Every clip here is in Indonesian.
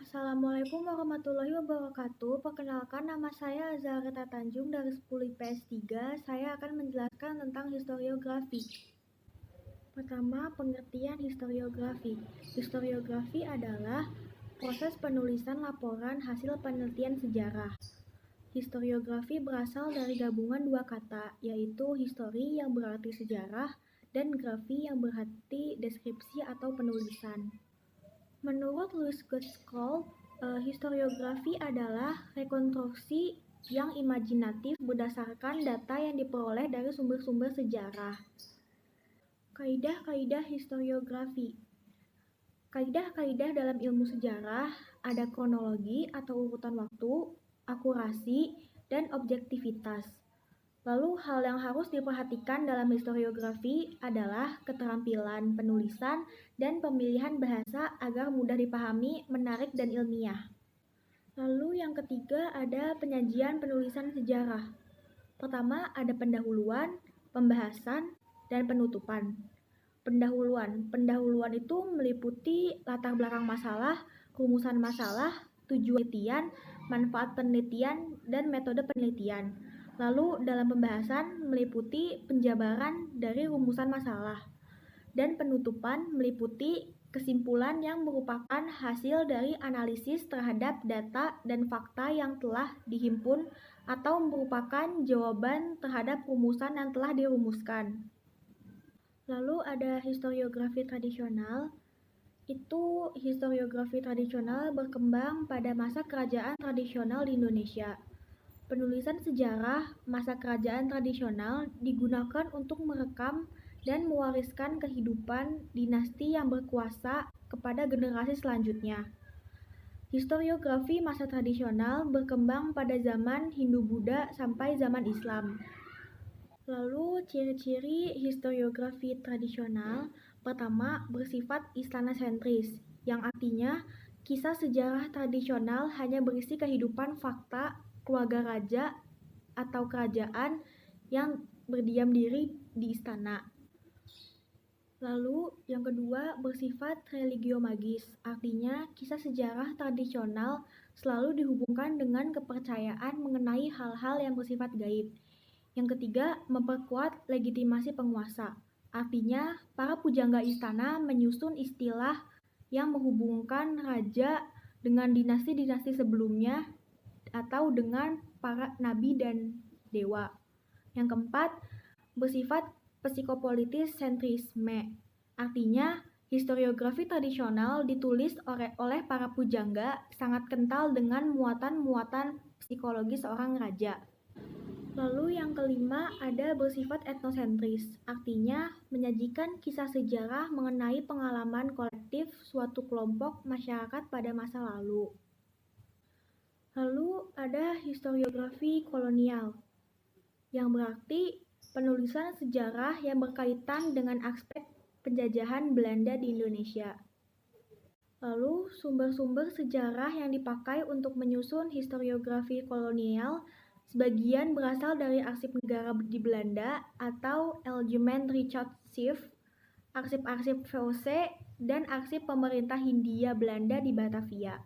Assalamualaikum warahmatullahi wabarakatuh. Perkenalkan, nama saya Azharita Tanjung dari 10 IPS 3. Saya akan menjelaskan tentang historiografi. Pertama, pengertian historiografi. Historiografi adalah proses penulisan laporan hasil penelitian sejarah. Historiografi berasal dari gabungan dua kata, yaitu histori yang berarti sejarah dan grafi yang berarti deskripsi atau penulisan. Menurut Louis Gottschalk, historiografi adalah rekonstruksi yang imajinatif berdasarkan data yang diperoleh dari sumber-sumber sejarah. Kaidah-kaidah historiografi. Kaidah-kaidah dalam ilmu sejarah ada kronologi atau urutan waktu, akurasi, dan objektivitas. Lalu hal yang harus diperhatikan dalam historiografi adalah keterampilan penulisan dan pemilihan bahasa agar mudah dipahami, menarik, dan ilmiah. Lalu yang ketiga ada penyajian penulisan sejarah. Pertama ada pendahuluan, pembahasan, dan penutupan. Pendahuluan itu meliputi latar belakang masalah, rumusan masalah, tujuan penelitian, manfaat penelitian, dan metode penelitian. Lalu dalam pembahasan meliputi penjabaran dari rumusan masalah. Dan penutupan meliputi kesimpulan yang merupakan hasil dari analisis terhadap data dan fakta yang telah dihimpun atau merupakan jawaban terhadap rumusan yang telah dirumuskan. Lalu ada historiografi tradisional. Historiografi tradisional berkembang pada masa kerajaan tradisional di Indonesia. Penulisan sejarah masa kerajaan tradisional digunakan untuk merekam dan mewariskan kehidupan dinasti yang berkuasa kepada generasi selanjutnya. Historiografi masa tradisional berkembang pada zaman Hindu-Buddha sampai zaman Islam. Lalu ciri-ciri historiografi tradisional. Pertama, bersifat istana sentris, yang artinya kisah sejarah tradisional hanya berisi kehidupan fakta keluarga raja atau kerajaan yang berdiam diri di istana. Lalu yang kedua, bersifat religio-magis, artinya kisah sejarah tradisional selalu dihubungkan dengan kepercayaan mengenai hal-hal yang bersifat gaib. Yang ketiga, memperkuat legitimasi penguasa, artinya para pujangga istana menyusun istilah yang menghubungkan raja dengan dinasti-dinasti sebelumnya atau dengan para nabi dan dewa. Yang keempat, bersifat psikopolitis sentrisme, artinya historiografi tradisional ditulis oleh para pujangga sangat kental dengan muatan-muatan psikologi seorang raja. Lalu yang kelima ada bersifat etnosentris, artinya menyajikan kisah sejarah mengenai pengalaman kolektif suatu kelompok masyarakat pada masa lalu. Lalu ada historiografi kolonial, yang berarti penulisan sejarah yang berkaitan dengan aspek penjajahan Belanda di Indonesia. Lalu sumber-sumber sejarah yang dipakai untuk menyusun historiografi kolonial sebagian berasal dari arsip negara di Belanda atau Algemeen Rechtsarchief, arsip-arsip VOC, dan arsip pemerintah Hindia Belanda di Batavia.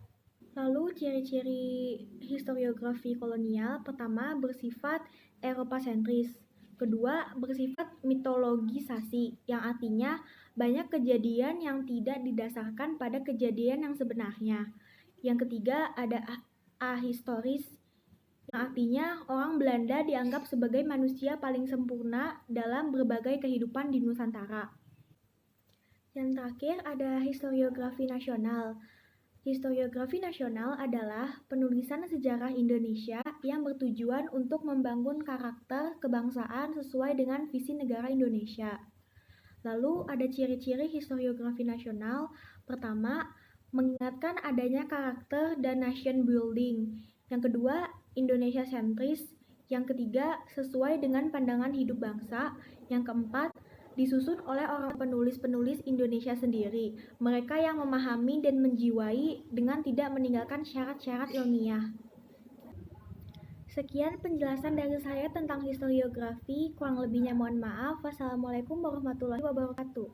Lalu ciri-ciri historiografi kolonial. Pertama, bersifat Eropa sentris. Kedua, bersifat mitologisasi, yang artinya banyak kejadian yang tidak didasarkan pada kejadian yang sebenarnya. Yang ketiga, ada ahistoris, yang artinya orang Belanda dianggap sebagai manusia paling sempurna dalam berbagai kehidupan di Nusantara. Yang terakhir ada historiografi nasional. Historiografi nasional adalah penulisan sejarah Indonesia yang bertujuan untuk membangun karakter kebangsaan sesuai dengan visi negara Indonesia. Lalu ada ciri-ciri historiografi nasional. Pertama, mengingatkan adanya karakter dan nation building. Yang kedua, Indonesia sentris. Yang ketiga, sesuai dengan pandangan hidup bangsa. Yang keempat, disusun oleh orang penulis-penulis Indonesia sendiri, mereka yang memahami dan menjiwai dengan tidak meninggalkan syarat-syarat ilmiah. Sekian penjelasan dari saya tentang historiografi, kurang lebihnya mohon maaf. Wassalamualaikum warahmatullahi wabarakatuh.